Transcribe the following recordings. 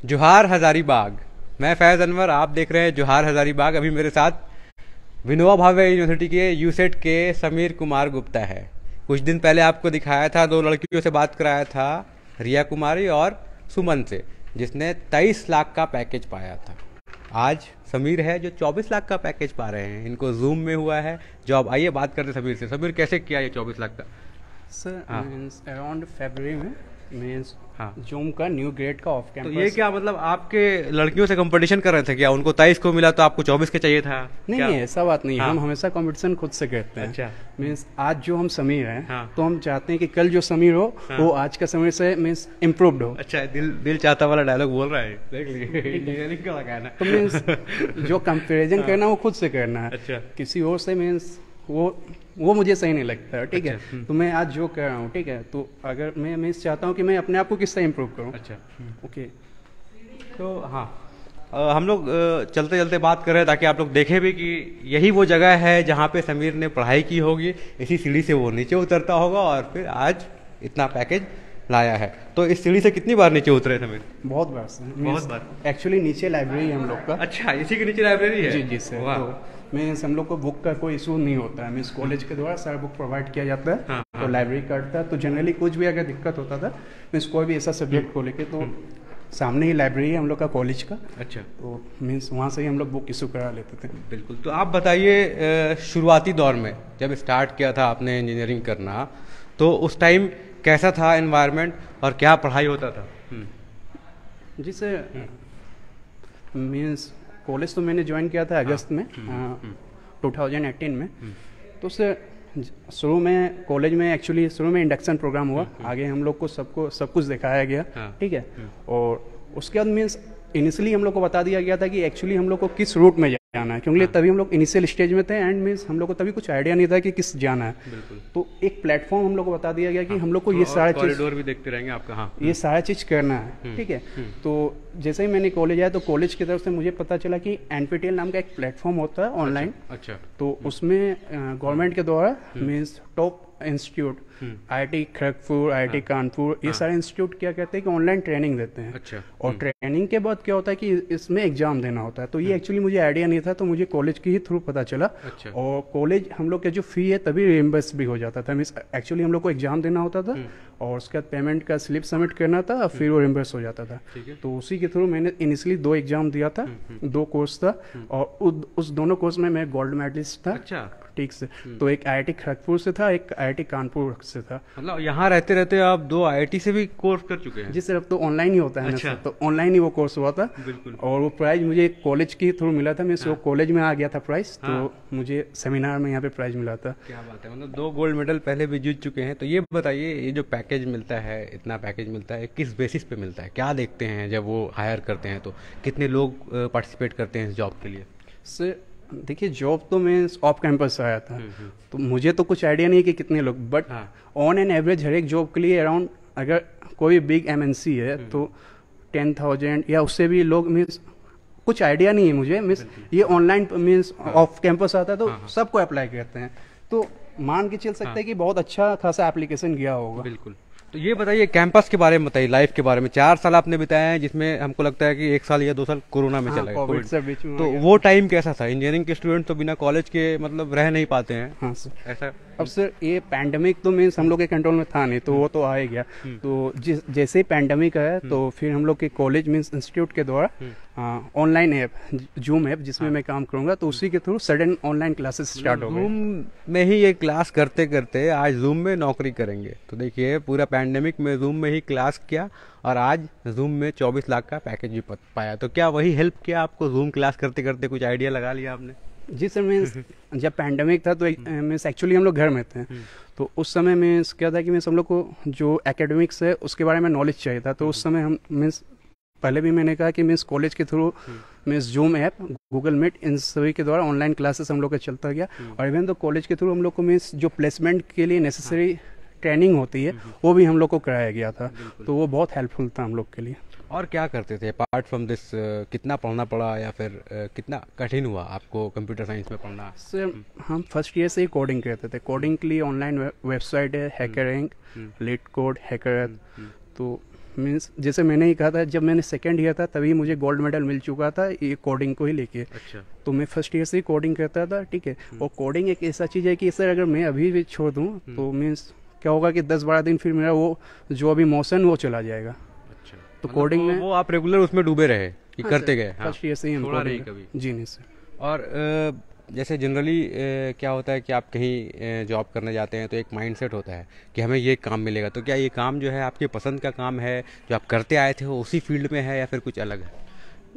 जोहार हजारीबाग। मैं फैज़ अनवर, आप देख रहे हैं जोहार हजारीबाग। अभी मेरे साथ विनोबा भावे यूनिवर्सिटी के यूसेट के समीर कुमार गुप्ता है। कुछ दिन पहले आपको दिखाया था, दो लड़कियों से बात कराया था, रिया कुमारी और सुमन से, जिसने 23 लाख का पैकेज पाया था। आज समीर है जो 24 लाख का पैकेज पा रहे हैं। इनको जूम में हुआ है जॉब। आइए बात करते समीर से। समीर, कैसे किया ये 24 लाख का? सर हाँ। मीन्स अराउंड फरवरी में मीन्स हाँ। जूम का न्यू ग्रेड का ऑफ तो कैंपस। ये क्या मतलब आपके लड़कियों से कंपटीशन कर रहे थे क्या? उनको 23 को मिला तो आपको 24 के चाहिए था? नहीं क्या? नहीं, ऐसा बात नहीं है। हाँ। हम हमेशा कंपटीशन खुद से करते हैं। अच्छा। मीन्स आज जो हम समीर हैं, हाँ। तो हम चाहते हैं कि कल जो समीर हो, हाँ। वो आज का समीर से मीन्स इम्प्रूव्ड हो। अच्छा, दिल चाहता वाला डायलॉग बोल रहा है, देख लीजिए। इंजीनियरिंग का लगा है ना। तो मीन्स जो कंपेरिजन करना है वो खुद से करना है। अच्छा। किसी और से मीन्स वो मुझे सही नहीं लगता है। ठीक है। अच्छा। तो मैं आज जो कर रहा हूँ, ठीक है, तो अगर मैं मीन्स चाहता हूँ कि मैं अपने आप को किस तरह इम्प्रूव करूँ। अच्छा। ओके। तो हाँ, हम लोग चलते चलते बात कर रहे हैं ताकि आप लोग देखें भी कि यही वो जगह है जहाँ पे समीर ने पढ़ाई की होगी। इसी सीढ़ी से वो नीचे उतरता होगा और फिर आज इतना पैकेज लाया है। तो इस सीढ़ी से कितनी बार नीचे उतरे समीर? बहुत बार सर। बहुत बार। एक्चुअली नीचे लाइब्रेरी है हम लोग का। अच्छा, इसी के नीचे लाइब्रेरी है? जी जी सर। वाह। तो मीन्स हम लोग को बुक का कोई इशू नहीं होता है। मीन्स कॉलेज के द्वारा सारा बुक प्रोवाइड किया जाता है। हाँ, तो हाँ। लाइब्रेरी कार्ड था, तो जनरली कुछ भी अगर दिक्कत होता था, मीन्स कोई भी ऐसा सब्जेक्ट को लेके, तो सामने ही लाइब्रेरी है हम लोग का कॉलेज का। अच्छा। तो मीन्स वहाँ से ही हम लोग बुक इशू करा लेते थे। बिल्कुल। तो आप बताइए, शुरुआती दौर में जब स्टार्ट किया था आपने इंजीनियरिंग करना, तो उस टाइम कैसा था एनवायरनमेंट और क्या पढ़ाई होता था? जी सर, मीन्स कॉलेज तो मैंने ज्वाइन किया था अगस्त में 2018 में। तो सर शुरू में कॉलेज में एक्चुअली शुरू में इंडक्शन प्रोग्राम हुआ। आगे हम लोग को सब कुछ दिखाया गया। हाँ। ठीक है। और उसके बाद मीन्स इनिशियली हम लोग को बता दिया गया था कि एक्चुअली हम लोग को किस रूट में जाना है, क्योंकि तभी हम लोग इनिशियल स्टेज में थे एंड मीन्स हम लोग को तभी कुछ आइडिया नहीं था कि किस जाना है। बिल्कुल। तो एक प्लेटफॉर्म हम लोग को बता दिया गया कि हम लोग को ये सारा चीज, कॉरिडोर भी देखते रहेंगे आपका। हाँ। ये सारा चीज करना है। ठीक है। तो जैसे ही मैंने कॉलेज आया तो कॉलेज की तरफ से मुझे पता चला कि एनपीटीएल नाम का एक प्लेटफॉर्म होता है ऑनलाइन। अच्छा। तो उसमें गवर्नमेंट के द्वारा means top institute, IIT Kharagpur, IIT Kanpur, ये सारे इंस्टीट्यूट क्या कहते हैं कि ऑनलाइन ट्रेनिंग देते हैं। अच्छा। और ट्रेनिंग के बाद क्या होता है कि इसमें एग्जाम देना होता है। तो ये एक्चुअली मुझे आइडिया नहीं था, तो मुझे कॉलेज के ही थ्रू पता चला। अच्छा। और कॉलेज हम लोग का जो फी है तभी रिइम्बर्स भी हो जाता था। मीन्स एक्चुअली हम लोग को एग्जाम देना होता था और उसके बाद पेमेंट का स्लिप सबमिट करना था, फिर वो रिइम्बर्स हो जाता था। ठीक है। तो उसी के थ्रू मैंने इनिशियली 2 एग्जाम दिया था, 2 कोर्स था, और उस दोनों कोर्स में मैं गोल्ड मेडलिस्ट था। अच्छा। ठीक से। तो एक आईआईटी खड़गपुर से था, एक आईआईटी कानपुर से था। मतलब यहाँ रहते रहते आप 2 आईआईटी से भी कोर्स कर चुके हैं? जी सर, अब तो ऑनलाइन ही होता है ना अच्छा। सर, तो ऑनलाइन ही वो कोर्स हुआ था। बिल्कुल। और वो प्राइज मुझे कॉलेज के थ्रू मिला था। मैं वो कॉलेज में आ गया था प्राइज। हाँ। तो मुझे सेमिनार में यहाँ पे प्राइज मिला था। क्या बात है, मतलब 2 गोल्ड मेडल पहले भी जीत चुके हैं। तो ये बताइए, ये जो पैकेज मिलता है, इतना पैकेज मिलता है, किस बेसिस पे मिलता है? क्या देखते हैं जब वो हायर करते हैं? तो कितने लोग पार्टिसिपेट करते हैं इस जॉब के लिए? सर देखिए, जॉब तो मैं ऑफ कैंपस आया था, तो मुझे तो कुछ आइडिया नहीं है कि कितने लोग, बट ऑन एन एवरेज हर एक जॉब के लिए अराउंड, अगर कोई बिग एमएनसी है तो 10,000 या उससे भी लोग, मीन्स कुछ आइडिया नहीं है मुझे। मीन्स ये ऑनलाइन मीन्स ऑफ कैंपस आता है तो सबको अप्लाई करते हैं, तो मान के चल सकते हैं कि बहुत अच्छा खासा एप्लीकेशन गया होगा। बिल्कुल। तो ये बताइए, कैंपस के बारे में बताइए, लाइफ के बारे में। 4 साल आपने बिताए हैं, जिसमें हमको लगता है कि 1 साल या 2 साल कोरोना में चला गया, कोविड से बीच में। तो वो टाइम कैसा था? इंजीनियरिंग के स्टूडेंट तो बिना कॉलेज के मतलब रह नहीं पाते हैं। हाँ सर। ऐसा अब सर ये पैंडेमिक तो मीन्स हम लोग के कंट्रोल में था नहीं, तो वो तो आ ही गया। तो जैसे ही पैंडेमिक आया तो फिर हम लोग के कॉलेज मीन्स इंस्टीट्यूट के द्वारा ऑनलाइन ऐप, जूम ऐप, जिसमें मैं काम करूंगा, तो उसी के through sudden online classes start हो गए। जूम में ही ये क्लास करते करते आज जूम में नौकरी करेंगे। तो देखिए, पूरा पैंडेमिक में जूम में ही क्लास किया और आज जूम में 24 लाख का पैकेज भी पाया। तो क्या वही हेल्प किया आपको? जूम क्लास करते करते कुछ आइडिया लगा लिया आपने? जी सर, मीन्स जब पैंडेमिक था तो मीन्स एक्चुअली हम लोग घर में थे, तो उस समय मीन्स क्या था कि मीन्स हम लोग को जो एकेडमिक्स है उसके बारे में नॉलेज चाहिए था। तो उस समय हम मीन्स पहले भी मैंने कहा कि मीन्स कॉलेज के through means Zoom app, Google Meet, इन सभी के द्वारा ऑनलाइन क्लासेस हम लोग का चलता गया। और इवन तो कॉलेज के थ्रू हम लोग को मीन्स जो प्लेसमेंट के लिए नेसेसरी ट्रेनिंग होती है वो भी हम लोग को कराया गया था। तो वो बहुत हेल्पफुल था हम लोग के लिए। और क्या करते थे अपार्ट फ्रॉम दिस? कितना पढ़ना पड़ा या फिर कितना कठिन हुआ आपको कंप्यूटर साइंस में पढ़ना? सर हम फर्स्ट ईयर से ही कोडिंग करते थे। कोडिंग के लिए ऑनलाइन वेबसाइट है, hacker rank, leet code, hacker. तो मीन्स जैसे मैंने ही कहा था, जब मैंने सेकेंड ईयर था तभी मुझे गोल्ड मेडल मिल चुका था ये कोडिंग को ही लेके। अच्छा। तो मैं फर्स्ट ईयर से ही कोडिंग करता था, ठीक है। और कोडिंग एक ऐसा चीज़ है कि सर अगर मैं अभी भी छोड़ दूँ तो मीन्स क्या होगा कि 10-12 दिन फिर मेरा वो जो अभी मोशन वो चला जाएगा। अच्छा। तो कोडिंग में वो आप रेगुलर उसमें डूबे रहे कि करते गए? फर्स्ट ईयर से ही हम छोड़ा नहीं कोडिंग कभी? जी नहीं सर। और जैसे जनरली क्या होता है कि आप कहीं जॉब करने जाते हैं तो एक माइंडसेट होता है कि हमें ये काम मिलेगा, तो क्या ये काम जो है आपकी पसंद का काम है, जो आप करते आए थे वो उसी फील्ड में है या फिर कुछ अलग है?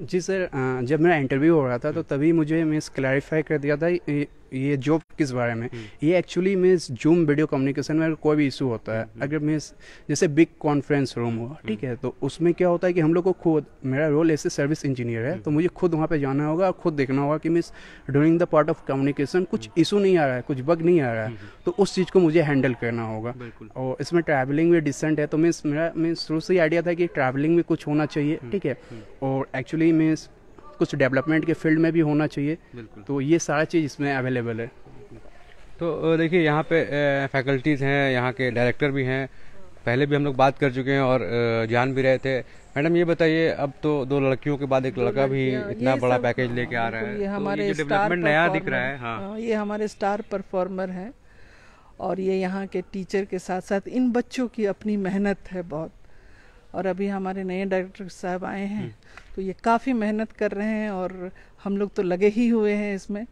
जी सर, जब मेरा इंटरव्यू हो रहा था तो तभी मुझे मिस क्लैरिफाई कर दिया था ये जॉब किस बारे में। ये actually miss zoom video communication में अगर कोई भी इशू होता है, अगर मिस जैसे बिग कॉन्फ्रेंस रूम हुआ, ठीक है, तो उसमें क्या होता है कि हम लोग को खुद, मेरा रोल ऐसे सर्विस इंजीनियर है तो मुझे खुद वहाँ पे जाना होगा और खुद देखना होगा कि miss during the part of communication कुछ इशू नहीं आ रहा है, कुछ बग नहीं आ रहा है, तो उस चीज़ को मुझे हैंडल करना होगा। और इसमें ट्रैवलिंग भी डिसेंट है, तो मिस मेरा शुरू से ही आइडिया था कि ट्रैवलिंग में कुछ होना चाहिए, ठीक है। और एक्चुअली मिस कुछ डेवलपमेंट के फील्ड में भी होना चाहिए, तो ये सारा चीज़ इसमें अवेलेबल है। तो देखिए यहाँ पे फैकल्टीज़ हैं, यहाँ के डायरेक्टर भी हैं, पहले भी हम लोग बात कर चुके हैं और जान भी रहे थे। मैडम ये बताइए, अब तो 2 लड़कियों के बाद एक लड़का भी इतना बड़ा पैकेज लेके आ रहा है, ये हमारे तो डेवलपमेंट नया दिख रहा है। हाँ, ये हमारे स्टार परफॉर्मर हैं और ये यहाँ के टीचर के साथ साथ इन बच्चों की अपनी मेहनत है बहुत। और अभी हमारे नए डायरेक्टर साहब आए हैं तो ये काफ़ी मेहनत कर रहे हैं और हम लोग तो लगे ही हुए हैं इसमें।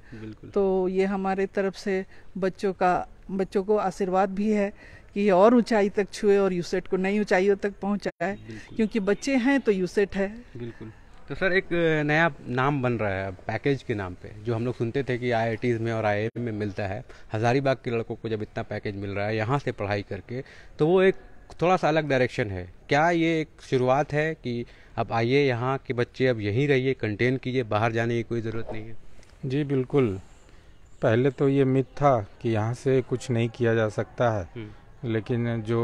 तो ये हमारे तरफ से बच्चों को आशीर्वाद भी है कि ये और ऊंचाई तक छुए और यूसेट को नई ऊंचाइयों तक पहुंचाए, क्योंकि बच्चे हैं तो यूसेट है। बिल्कुल। तो सर एक नया नाम बन रहा है पैकेज के नाम पे, जो हम लोग सुनते थे कि आईआईटीज़ में और आईआईएम में मिलता है, हज़ारीबाग के लड़कों को जब इतना पैकेज मिल रहा है यहाँ से पढ़ाई करके, तो वो एक थोड़ा सा अलग डायरेक्शन है। क्या ये एक शुरुआत है कि अब आइए यहाँ के बच्चे अब यहीं रहिए, कंटेन कीजिए, बाहर जाने की कोई ज़रूरत नहीं है? जी बिल्कुल। पहले तो ये मिथ था कि यहाँ से कुछ नहीं किया जा सकता है, लेकिन जो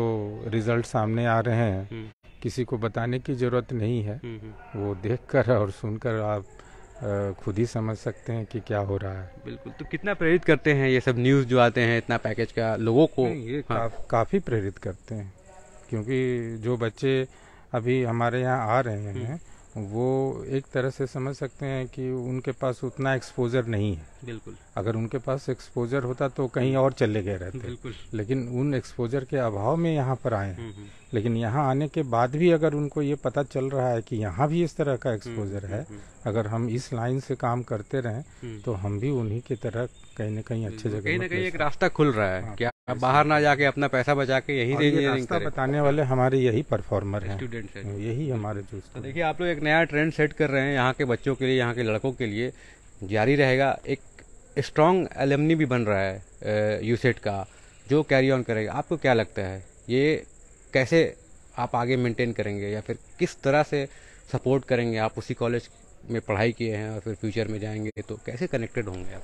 रिजल्ट सामने आ रहे हैं किसी को बताने की ज़रूरत नहीं है, वो देखकर और सुनकर आप खुद ही समझ सकते हैं कि क्या हो रहा है। बिल्कुल। तो कितना प्रेरित करते हैं ये सब न्यूज़ जो आते हैं इतना पैकेज का लोगों को? ये काफ़ी प्रेरित करते हैं, क्योंकि जो बच्चे अभी हमारे यहाँ आ रहे हैं वो एक तरह से समझ सकते हैं कि उनके पास उतना एक्सपोजर नहीं है। बिल्कुल। अगर उनके पास एक्सपोजर होता तो कहीं और चले गए रहते। बिल्कुल। लेकिन उन एक्सपोजर के अभाव में यहाँ पर आए हैं। लेकिन यहाँ आने के बाद भी अगर उनको ये पता चल रहा है कि यहाँ भी इस तरह का एक्सपोजर है, अगर हम इस लाइन से काम करते रहें तो हम भी उन्हीं की तरह कहीं न कहीं अच्छे जगह, कहीं ना कहीं एक रास्ता खुल रहा है। क्या बाहर ना जाके अपना पैसा बचा के यहीं से इंजीनियरिंग करें? बताने वाले हमारे यही परफॉर्मर हैं, स्टूडेंट्स हैं, यही हमारे जो। तो देखिए आप लोग एक नया ट्रेंड सेट कर रहे हैं यहाँ के बच्चों के लिए, यहाँ के लड़कों के लिए, जारी रहेगा। एक स्ट्रॉन्ग एलुमनी भी बन रहा है यूसेट का, जो कैरी ऑन करेगा। आपको क्या लगता है ये कैसे आप आगे मेंटेन करेंगे, या फिर किस तरह से सपोर्ट करेंगे? आप उसी कॉलेज में पढ़ाई किए हैं और फिर फ्यूचर में जाएंगे तो कैसे कनेक्टेड होंगे आप?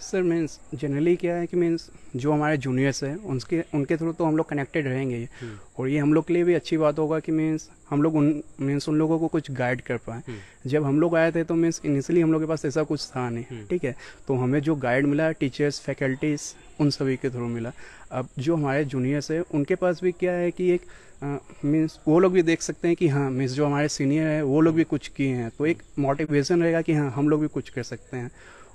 सर मीन्स जनरली क्या है कि मीन्स जो हमारे जूनियर्स हैं उनके थ्रू तो हम लोग कनेक्टेड रहेंगे ही, और ये हम लोग के लिए भी अच्छी बात होगा कि मीन्स हम लोग उन लोगों को कुछ गाइड कर पाएँ। जब हम लोग आए थे तो मीन्स इनिशियली हम लोग के पास ऐसा कुछ था नहीं, ठीक है, तो हमें जो गाइड मिला टीचर्स फैकल्टीज उन सभी के थ्रू मिला। अब जो हमारे जूनियर्स हैं उनके पास भी क्या है कि एक मीन्स वो लोग भी देख सकते हैं कि हाँ मीन्स जो हमारे सीनियर है वो लोग भी कुछ किए हैं, तो एक मोटिवेशन रहेगा कि हाँ हम लोग भी कुछ कर सकते हैं।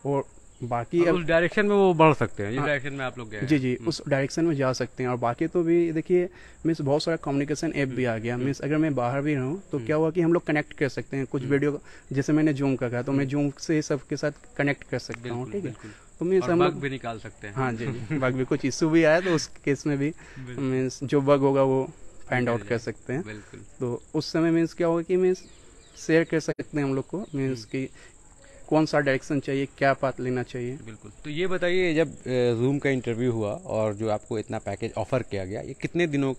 और बाकी उस डायरेक्शन में वो बढ़ सकते हैं, जिस डायरेक्शन में आप लोग गए। जी उस डायरेक्शन में जा सकते हैं। और बाकी तो भी देखिए मीन्स बहुत सारा कम्युनिकेशन ऐप भी आ गया। मीन्स अगर मैं बाहर भी रहूँ तो क्या हुआ कि हम लोग कनेक्ट कर सकते हैं कुछ वीडियो, जैसे मैंने जूम का कहा तो मैं जूम से सबके साथ कनेक्ट कर सकता हूँ, ठीक है। तो मीन्स हम लोग भी निकाल सकते हैं। हाँ जी बग भी कुछ इशू भी आया तो उस केस में भी मीन्स जो बग होगा वो फाइंड आउट कर सकते हैं। तो उस समय मीन्स क्या होगा कि मीन्स शेयर कर सकते हैं हम लोग को, मीन्स की कौन सा डायरेक्शन चाहिए, क्या पाथ लेना चाहिए। बिल्कुल। तो ये बताइए, जब जूम का इंटरव्यू हुआ और जो आपको इतना पैकेज ऑफर किया गया, ये कितने दिनों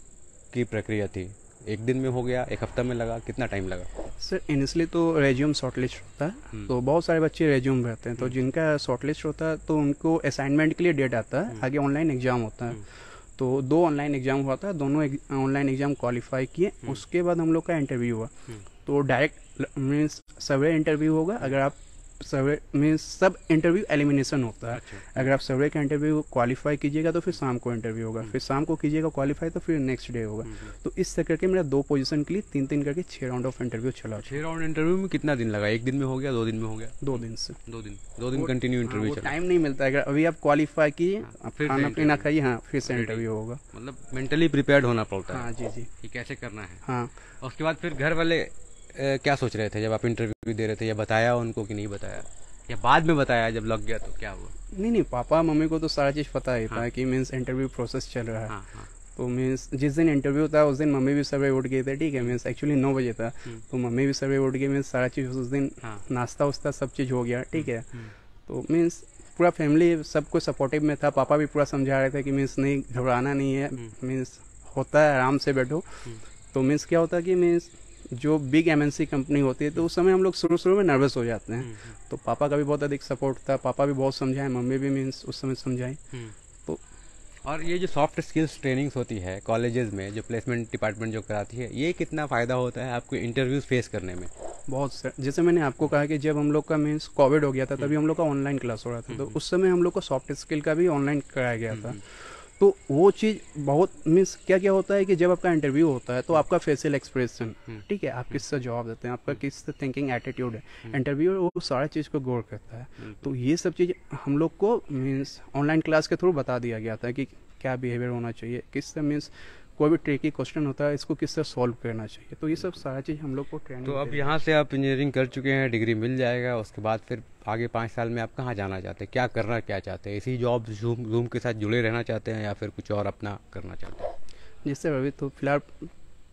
की प्रक्रिया थी? एक दिन में हो गया, एक हफ्ता में लगा, कितना टाइम लगा? सर इनिशियली तो रेज्यूम शॉर्टलिस्ट होता है, तो बहुत सारे बच्चे रेज्यूम भरते हैं, तो जिनका शॉर्टलिस्ट होता है तो उनको असाइनमेंट के लिए डेट आता है, आगे ऑनलाइन एग्जाम होता है। तो 2 ऑनलाइन एग्जाम हुआ था, दोनों ऑनलाइन एग्जाम क्वालिफाई किए, उसके बाद हम लोग का इंटरव्यू हुआ। तो डायरेक्ट मीन्स सर्वे इंटरव्यू होगा। अगर आप सर्वे में सब इंटरव्यू एलिमिनेशन होता है। अच्छा। अगर आप सर्वे का इंटरव्यू क्वालिफाई कीजिएगा तो फिर शाम को इंटरव्यू होगा, फिर शाम को कीजिएगा क्वालिफाई तो फिर नेक्स्ट डे होगा। तो इस तरह करके मेरा 2 पोजीशन के लिए 3-3 करके 6 राउंड ऑफ इंटरव्यू चला। 6 राउंड इंटरव्यू में कितना दिन लगा? 1 दिन में हो गया, 2 दिन में हो गया? 2 दिन से 2 दिन कंटिन्यू इंटरव्यू चला। टाइम नहीं मिलता है। अगर अभी आप क्वालिफाई कीजिए, आप फिर से खाना पीना interview। खाइए, हाँ फिर से Ready। इंटरव्यू होगा। मतलब मेंटली प्रिपेयर्ड होना पड़ता है हाँ जी जी कि कैसे करना है। हाँ। और उसके बाद फिर घर वाले क्या सोच रहे थे जब आप इंटरव्यू दे रहे थे? या बताया उनको कि नहीं बताया, या बाद में बताया जब लग गया तो क्या हुआ? नहीं, पापा मम्मी को तो सारा चीज़ पता ही था हाँ। कि मीन्स इंटरव्यू प्रोसेस चल रहा है। हाँ हाँ। तो मीन्स जिस दिन इंटरव्यू था उस दिन मम्मी भी सवेरे उठ गई थी, ठीक है। मीन्स एक्चुअली 9 बजे था, तो मम्मी भी सवेरे उठ गई। मीन्स सारा चीज़ उस दिन हाँ। नाश्ता वास्ता सब चीज़ हो गया, ठीक है। तो मीन्स पूरा फैमिली सबको सपोर्टिव में था। पापा भी पूरा समझा रहे थे कि मीन्स नहीं, घबराना नहीं है, मीन्स होता है, आराम से बैठो। तो मीन्स क्या होता है कि मीन्स जो बिग एमएनसी कंपनी होती है तो उस समय हम लोग शुरू में नर्वस हो जाते हैं। तो पापा का भी बहुत अधिक सपोर्ट था, पापा भी बहुत समझाए, मम्मी भी मीन्स उस समय समझाई। तो और ये जो सॉफ्ट स्किल्स ट्रेनिंग्स होती है कॉलेजेस में, जो प्लेसमेंट डिपार्टमेंट जो कराती है, ये कितना फ़ायदा होता है आपको इंटरव्यूज फेस करने में? बहुत सर, जैसे मैंने आपको कहा कि जब हम लोग का मीन्स कोविड हो गया था तभी हम लोग का ऑनलाइन क्लास हो रहा था, तो उस समय हम लोग को सॉफ्ट स्किल का भी ऑनलाइन कराया गया था। तो वो चीज़ बहुत मीन्स क्या क्या होता है कि जब आपका इंटरव्यू होता है तो आपका फेशियल एक्सप्रेशन, ठीक है, आप किससे जवाब देते हैं, आपका किस थिंकिंग एटीट्यूड है, इंटरव्यू वो सारा चीज़ को गौर करता है। तो ये सब चीज़ हम लोग को मीन्स ऑनलाइन क्लास के थ्रू बता दिया गया था कि क्या बिहेवियर होना चाहिए, किस से मीन्स कोई भी ट्रिकी क्वेश्चन होता है इसको किससे सॉल्व करना चाहिए। तो ये सब सारा चीज़ हम लोग को ट्रेनिंग। तो अब यहाँ से आप इंजीनियरिंग कर चुके हैं, डिग्री मिल जाएगा, उसके बाद फिर आगे 5 साल में आप कहाँ जाना चाहते हैं? क्या करना क्या चाहते हैं? इसी जॉब जूम के साथ जुड़े रहना चाहते हैं या फिर कुछ और अपना करना चाहते हैं? जिससे अभी तो फिलहाल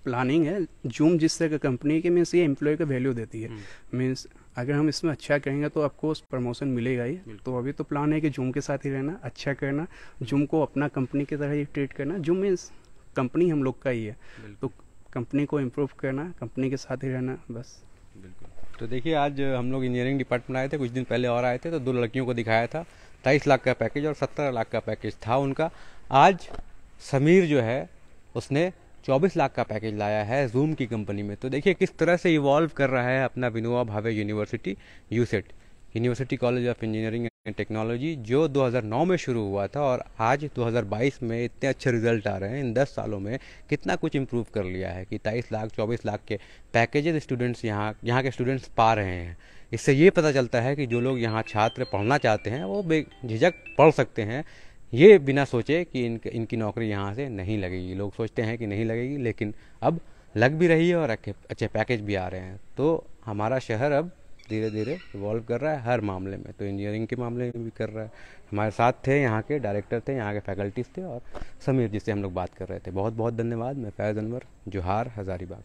प्लानिंग है जूम जिस तरह का कंपनी की मीन्स ये एम्प्लॉय का वैल्यू देती है। मीन्स अगर हम इसमें अच्छा करेंगे तो आपको प्रमोशन मिलेगा ही। तो अभी तो प्लान है कि जूम के साथ ही रहना, अच्छा करना, जूम को अपना कंपनी की तरह ही ट्रीट करना। जूम मीन्स कंपनी हम लोग का ही है, तो कंपनी को इम्प्रूव करना, कंपनी के साथ ही रहना, बस। बिल्कुल। तो देखिए, आज हम लोग इंजीनियरिंग डिपार्टमेंट आए थे, कुछ दिन पहले और आए थे, तो 2 लड़कियों को दिखाया था। 23 लाख का पैकेज और 17 लाख का पैकेज था उनका। आज समीर जो है उसने 24 लाख का पैकेज लाया है जूम की कंपनी में। तो देखिए किस तरह से इवॉल्व कर रहा है अपना Vinoba Bhave university, UCET, university college of engineering and technology, जो 2009 में शुरू हुआ था और आज 2022 में इतने अच्छे रिजल्ट आ रहे हैं। इन 10 सालों में कितना कुछ इम्प्रूव कर लिया है कि 23 लाख 24 लाख के पैकेजेस स्टूडेंट्स यहाँ के स्टूडेंट्स पा रहे हैं। इससे ये पता चलता है कि जो लोग यहाँ छात्र पढ़ना चाहते हैं वो बेझिझक पढ़ सकते हैं, ये बिना सोचे कि इनकी नौकरी यहाँ से नहीं लगेगी। लोग सोचते हैं कि नहीं लगेगी, लेकिन अब लग भी रही है और अच्छे पैकेज भी आ रहे हैं। तो हमारा शहर अब धीरे धीरे इवॉल्व कर रहा है हर मामले में, तो इंजीनियरिंग के मामले में भी कर रहा है। हमारे साथ थे यहाँ के डायरेक्टर थे, यहाँ के फैकल्टीज थे और समीर जिससे हम लोग बात कर रहे थे। बहुत बहुत धन्यवाद। मैं फैज़ अनवर, जोहार हज़ारीबाग।